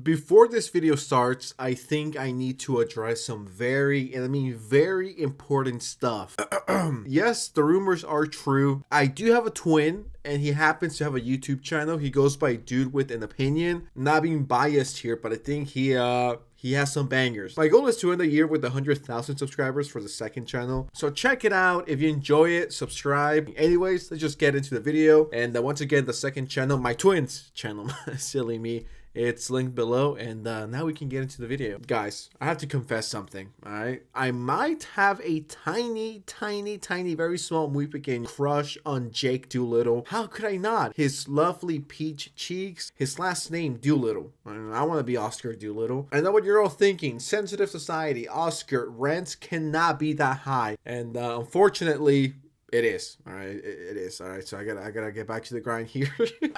Before this video starts, I think I need to address some very important stuff. Yes, the rumors are true. I do have a twin, and he happens to have a YouTube channel. He goes by Dude with an Opinion. Not being biased here, but I think he has some bangers. My goal is to end the year with 100,000 subscribers for the second channel. So check it out. If you enjoy it, subscribe. Anyways, let's just get into the video. And once again, the second channel, my twin's channel, silly me. It's linked below, and now we can get into the video. Guys, I have to confess something, alright? I might have a tiny, very small, muy pequeño crush on Jake Doolittle. How could I not? His lovely peach cheeks, his last name, Doolittle. I want to be Oscar Doolittle. I know what you're all thinking. Sensitive society, Oscar, rents cannot be that high. And unfortunately, it is. All right. It is. All right. So I gotta get back to the grind here.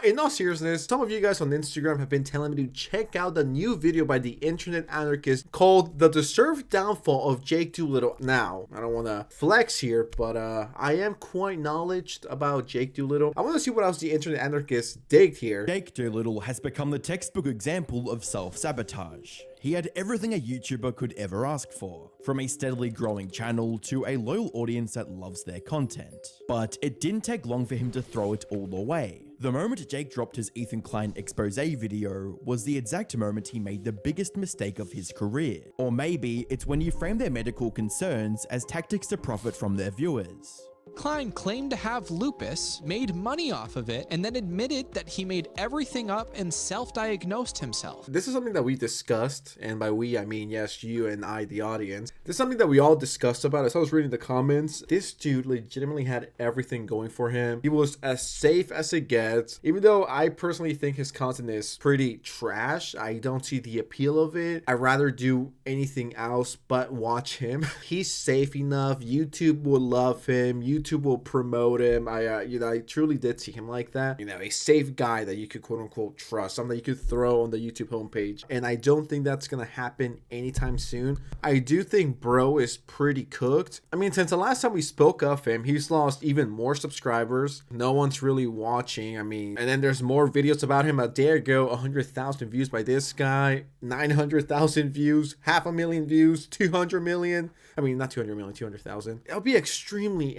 In all seriousness, some of you guys on Instagram have been telling me to check out the new video by the internet anarchist called The Deserved Downfall of Jake Doolittle. Now, I don't want to flex here, but I am quite knowledgeable about Jake Doolittle. I want to see what else the internet anarchist digged here. Jake Doolittle has become the textbook example of self-sabotage. He had everything a YouTuber could ever ask for, from a steadily growing channel to a loyal audience that loves their content. But it didn't take long for him to throw it all away. The moment Jake dropped his Ethan Klein expose video was the exact moment he made the biggest mistake of his career. Or maybe it's when you frame their medical concerns as tactics to profit from their viewers. Klein claimed to have lupus, made money off of it, and then admitted that he made everything up and self-diagnosed himself. This is something that we discussed, and by we, I mean, yes, you and I, the audience. This is something that we all discussed about. As I was reading the comments, this dude legitimately had everything going for him. He was as safe as it gets. Even though I personally think his content is pretty trash, I don't see the appeal of it. I'd rather do anything else but watch him. He's safe enough. YouTube will love him. YouTube will promote him. I truly did see him like that. A safe guy that you could quote unquote trust, something that you could throw on the YouTube homepage. And I don't think that's gonna happen anytime soon. I do think bro is pretty cooked. I mean, since the last time we spoke of him, he's lost even more subscribers. No one's really watching. I mean, and then there's more videos about him. A day ago, 100,000 views by this guy, 900,000 views, 500,000 views, 200 million. I mean, not 200 million, 200,000. It'll be extremely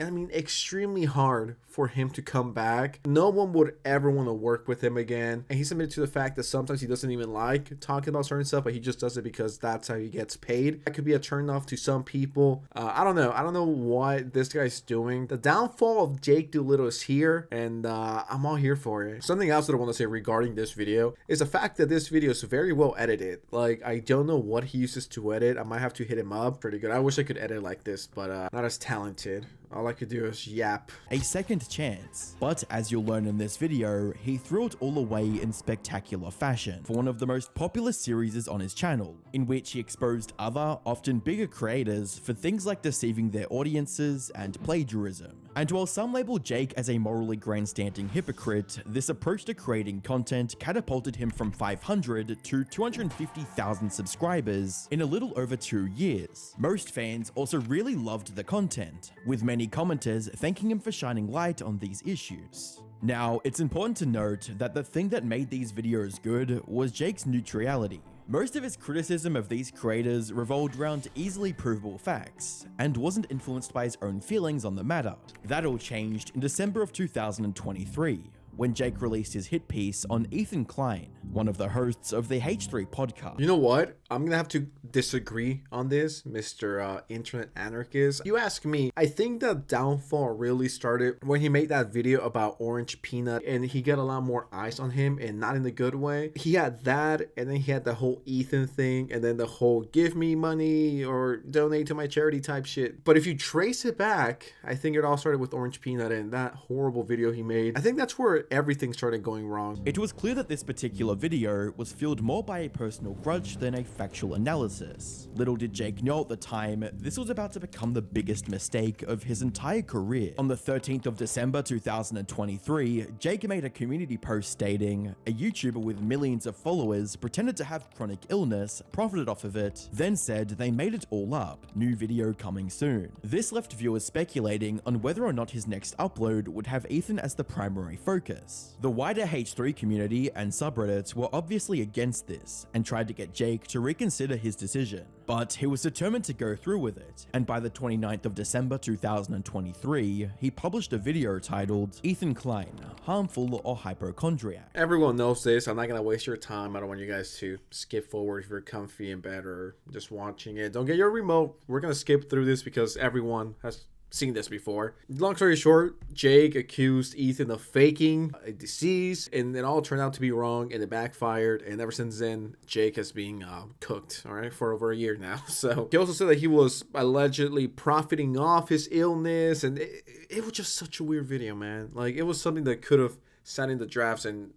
hard for him to come back. No one would ever want to work with him again. And he's admitted to the fact that sometimes he doesn't even like talking about certain stuff, but he just does it because that's how he gets paid. That could be a turn off to some people. I don't know what this guy's doing. The downfall of Jake Doolittle is here, and I'm all here for it. Something else that I want to say regarding this video is the fact that this video is very well edited. Like, I don't know what he uses to edit. I might have to hit him up. Pretty good. I wish I could edit like this, but not as talented. All I could do is yap. A second chance. But as you'll learn in this video, he threw it all away in spectacular fashion for one of the most popular series on his channel, in which he exposed other, often bigger creators for things like deceiving their audiences and plagiarism. And while some label Jake as a morally grandstanding hypocrite, this approach to creating content catapulted him from 500 to 250,000 subscribers in a little over 2 years. Most fans also really loved the content, with many commenters thanking him for shining light on these issues. Now, it's important to note that the thing that made these videos good was Jake's neutrality. Most of his criticism of these creators revolved around easily provable facts, and wasn't influenced by his own feelings on the matter. That all changed in December of 2023, when Jake released his hit piece on Ethan Klein, one of the hosts of the H3 podcast. You know what? I'm gonna have to disagree on this, Mr. Internet Anarchist. You ask me, I think the downfall really started when he made that video about Orange Peanut, and he got a lot more eyes on him, and not in the good way. He had that, and then he had the whole Ethan thing, and then the whole give me money or donate to my charity type shit. But if you trace it back, I think it all started with Orange Peanut and that horrible video he made. I think that's where everything started going wrong. It was clear that this particular video was fueled more by a personal grudge than a factual analysis. Little did Jake know at the time, this was about to become the biggest mistake of his entire career. On the 13th of December 2023, Jake made a community post stating, a YouTuber with millions of followers pretended to have chronic illness, profited off of it, then said they made it all up, new video coming soon. This left viewers speculating on whether or not his next upload would have Ethan as the primary focus. focus. The wider H3 community and subreddits were obviously against this and tried to get Jake to reconsider his decision, but he was determined to go through with it, and by the 29th of December 2023, he published a video titled Ethan Klein, Harmful or Hypochondriac. Everyone knows this. I'm not going to waste your time. I don't want you guys to skip forward if you're comfy in bed or just watching it. Don't get your remote. We're going to skip through this because everyone has seen this before. Long story short, Jake accused Ethan of faking a disease, and it all turned out to be wrong, and it backfired. And ever since then, Jake has been cooked, all right, for over a year now. So he also said that he was allegedly profiting off his illness, and it was just such a weird video, man. Like, it was something that could have sat in the drafts, and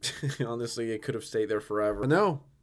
honestly, it could have stayed there forever. But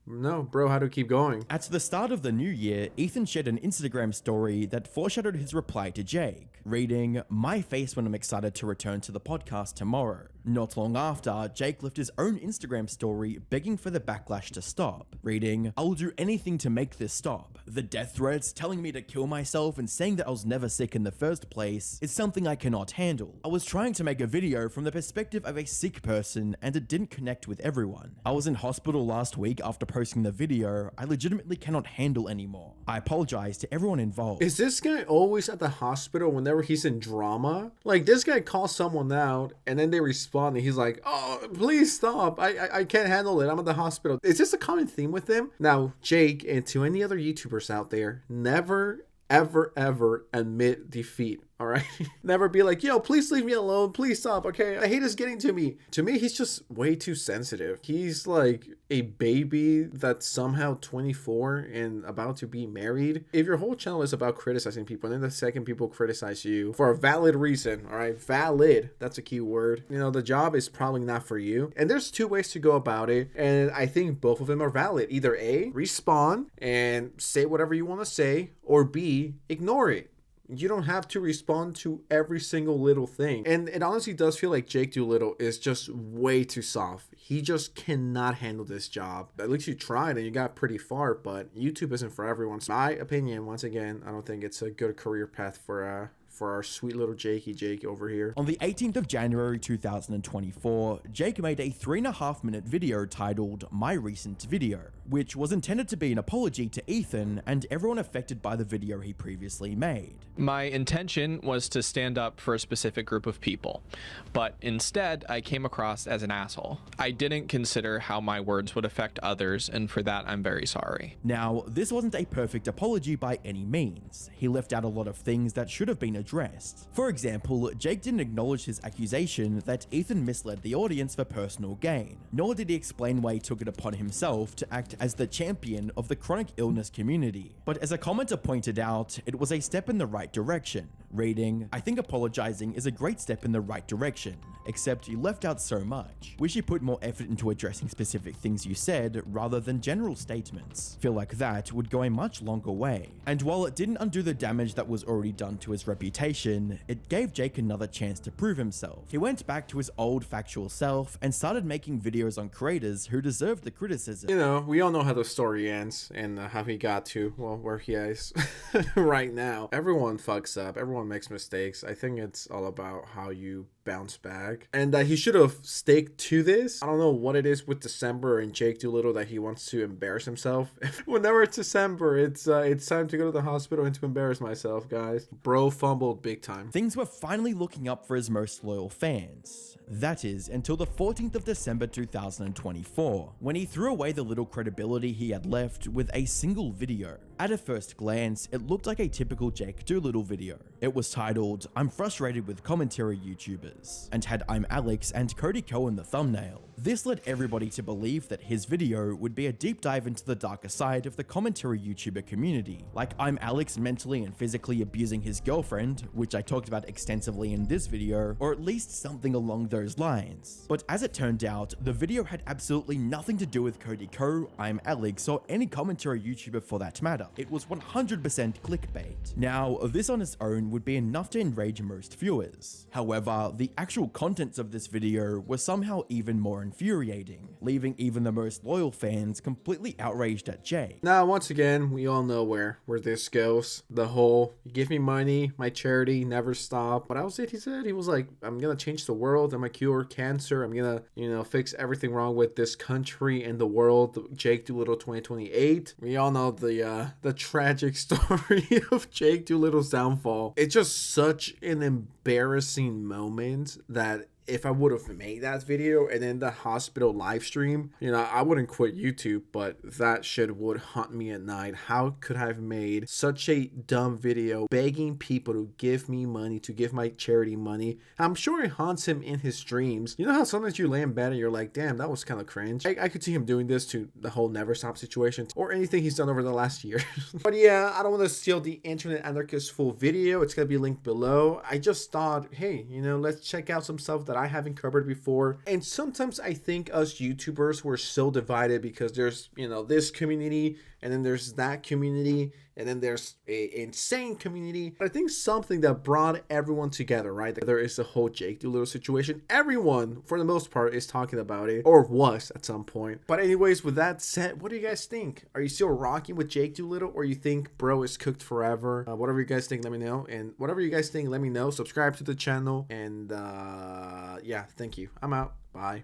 no, bro, how to keep going? At the start of the new year, Ethan shared an Instagram story that foreshadowed his reply to Jake, reading, "My face when I'm excited to return to the podcast tomorrow." Not long after, Jake left his own Instagram story begging for the backlash to stop, reading, "I'll do anything to make this stop. The death threats, telling me to kill myself and saying that I was never sick in the first place is something I cannot handle. I was trying to make a video from the perspective of a sick person and it didn't connect with everyone. I was in hospital last week after posting the video. I legitimately cannot handle anymore. I apologize to everyone involved." Is this guy always at the hospital whenever he's in drama? Like, this guy calls someone out and then they respond and he's like, "Oh, please stop. I can't handle it. I'm at the hospital." Is this a common theme with him? Now, Jake, and to any other YouTubers out there, never, ever admit defeat. All right. Never be like, "Yo, please leave me alone. Please stop. Okay. I hate this getting to me." To me, he's just way too sensitive. He's like a baby that's somehow 24 and about to be married. If your whole channel is about criticizing people, and then the second people criticize you for a valid reason, all right, valid, that's a key word, you know, the job is probably not for you. And there's two ways to go about it. And I think both of them are valid. Either A, respond and say whatever you want to say, or B, ignore it. You don't have to respond to every single little thing. And it honestly does feel like Jake Doolittle is just way too soft. He just cannot handle this job. At least you tried and you got pretty far, but YouTube isn't for everyone. So my opinion, once again, I don't think it's a good career path for our sweet little Jake over here. On the 18th of January 2024, Jake made a 3.5-minute video titled My Recent Video, which was intended to be an apology to Ethan and everyone affected by the video he previously made. My intention was to stand up for a specific group of people, but instead I came across as an asshole. I didn't consider how my words would affect others, and for that I'm very sorry. Now, this wasn't a perfect apology by any means. He left out a lot of things that should have been addressed. For example, Jake didn't acknowledge his accusation that Ethan misled the audience for personal gain, nor did he explain why he took it upon himself to act as the champion of the chronic illness community. But as a commenter pointed out, it was a step in the right direction, reading, "I think apologizing is a great step in the right direction, except you left out so much. Wish you put more effort into addressing specific things you said rather than general statements. Feel like that would go a much longer way." And while it didn't undo the damage that was already done to his reputation, it gave Jake another chance to prove himself. He went back to his old factual self and started making videos on creators who deserved the criticism. You know, we all know how the story ends and how he got to, well, where he is right now. Everyone fucks up. Everyone makes mistakes. I think it's all about how you bounce back, and that he should have staked to this. I don't know what it is with December and Jake Doolittle that he wants to embarrass himself. Whenever it's December, it's time to go to the hospital and to embarrass myself, guys. Bro fumbled big time. Things were finally looking up for his most loyal fans. That is, until the 14th of December 2024, when he threw away the little credibility he had left with a single video. At a first glance, it looked like a typical Jake Doolittle video. It was titled, "I'm frustrated with commentary YouTubers," and had I'm Alex and Cody Ko in the thumbnail. This led everybody to believe that his video would be a deep dive into the darker side of the commentary YouTuber community, like I'm Alex mentally and physically abusing his girlfriend, which I talked about extensively in this video, or at least something along those lines. But as it turned out, the video had absolutely nothing to do with Cody Ko, I'm Alex, or any commentary YouTuber for that matter. It was 100% clickbait. Now, this on its own would be enough to enrage most viewers. However, the actual contents of this video were somehow even more infuriating, leaving even the most loyal fans completely outraged at Jake. Now, once again, we all know where this goes. The whole, you give me money, my charity never stop. What else did he said? He was like, I'm gonna change the world, I'm gonna cure cancer, I'm gonna, fix everything wrong with this country and the world. Jake Doolittle 2028. We all know the tragic story of Jake Doolittle's downfall. It's just such an embarrassing moment that if I would have made that video and then the hospital live stream, I wouldn't quit YouTube, but that shit would haunt me at night. How could I have made such a dumb video begging people to give me money, to give my charity money? I'm sure it haunts him in his dreams. You know how sometimes you lay in bed and you're like, damn, that was kind of cringe. I could see him doing this to the whole Never Stop situation or anything he's done over the last year. But yeah, I don't want to steal the Internet Anarchist full video. It's going to be linked below. I just thought, hey, let's check out some stuff that I haven't covered before. And sometimes I think us YouTubers were so divided because there's this community and then there's that community and then there's a insane community. But I think something that brought everyone together, right? There is the whole Jake Doolittle situation. Everyone, for the most part, is talking about it, or was at some point. But anyways, with that said, what do you guys think? Are you still rocking with Jake Doolittle, or you think bro is cooked forever? Whatever you guys think, let me know. And whatever you guys think, let me know. Subscribe to the channel. And yeah, thank you. I'm out. Bye.